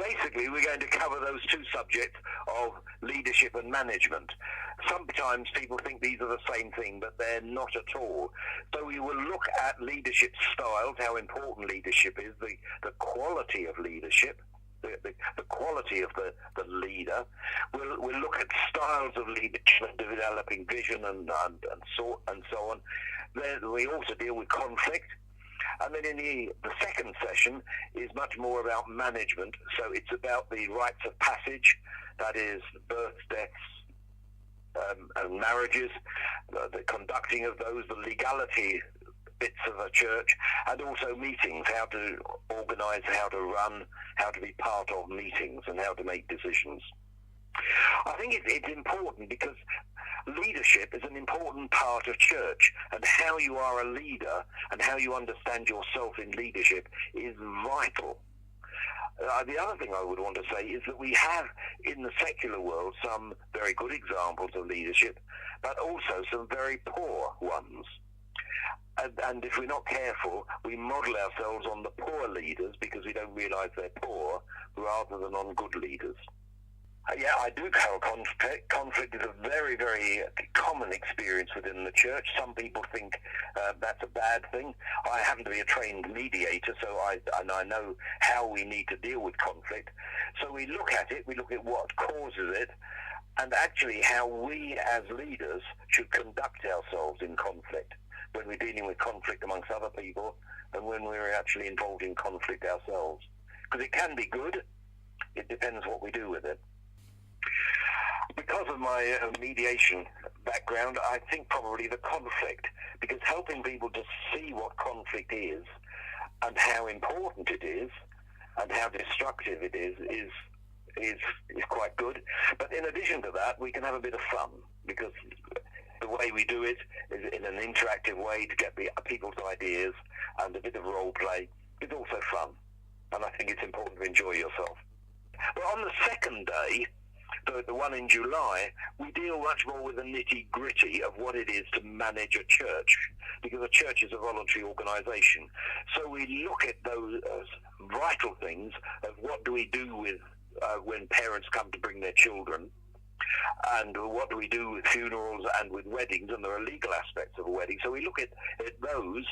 basically, we're going to cover those two subjects of leadership and management. Sometimes people think these are the same thing, but they're not at all. So we will look at leadership styles, how important leadership is, the quality of leadership, the quality of the leader. We'll look at styles of leadership, developing vision and so on. Then we also deal with conflict. And then in the second session is much more about management. So it's about the rites of passage, that is births, deaths, and marriages, the conducting of those, the legality bits of a church, and also meetings, how to organise, how to run, how to be part of meetings, and how to make decisions. I think it's important because leadership is an important part of church, and how you are a leader and how you understand yourself in leadership is vital. The other thing I would want to say is that we have in the secular world some very good examples of leadership, but also some very poor ones. And if we're not careful, we model ourselves on the poor leaders because we don't realise they're poor, rather than on good leaders. Yeah, I do cover conflict. Conflict is a very, very common experience within the church. Some people think that's a bad thing. I happen to be a trained mediator, so I know how we need to deal with conflict. So we look at it, we look at what causes it, and actually how we as leaders should conduct ourselves in conflict, when we're dealing with conflict amongst other people and when we're actually involved in conflict ourselves. Because it can be good, it depends what we do with it. Because of my mediation background, I think probably the conflict, because helping people to see what conflict is and how important it is and how destructive it is quite good. But in addition to that, we can have a bit of fun, because the way we do it is in an interactive way to get people's ideas, and a bit of role play is also fun. And I think it's important to enjoy yourself. But on the second day, the one in July, we deal much more with the nitty-gritty of what it is to manage a church, because a church is a voluntary organisation. So we look at those vital things of what do we do with when parents come to bring their children, and what do we do with funerals and with weddings, and there are legal aspects of a wedding. So we look at those,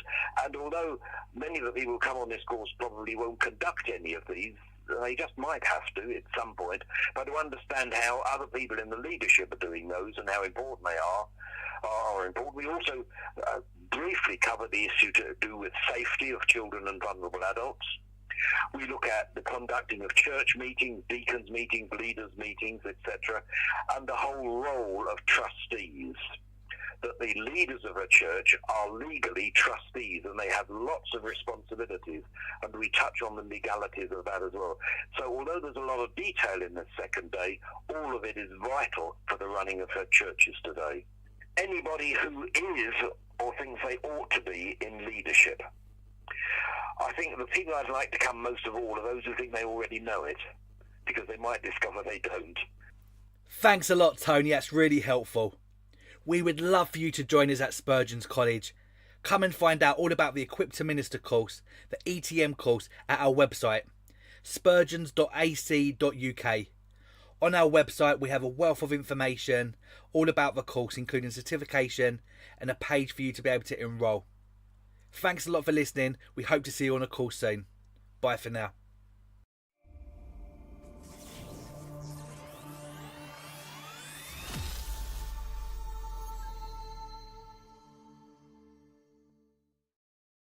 and although many of the people who come on this course probably won't conduct any of these, they just might have to at some point, but to understand how other people in the leadership are doing those and how important they are important. We also briefly cover the issue to do with safety of children and vulnerable adults. We look at the conducting of church meetings, deacons meetings, leaders meetings, etc., and the whole role of trustees. That the leaders of a church are legally trustees, and they have lots of responsibilities, and we touch on the legalities of that as well. So although there's a lot of detail in this second day, all of it is vital for the running of her churches today. Anybody who is or thinks they ought to be in leadership, I think the people I'd like to come most of all are those who think they already know it, because they might discover they don't. Thanks a lot, Tony. That's really helpful. We would love for you to join us at Spurgeons College. Come and find out all about the Equipped to Minister course, the ETM course, at our website, spurgeons.ac.uk. On our website, we have a wealth of information all about the course, including certification and a page for you to be able to enrol. Thanks a lot for listening. We hope to see you on a course soon. Bye for now.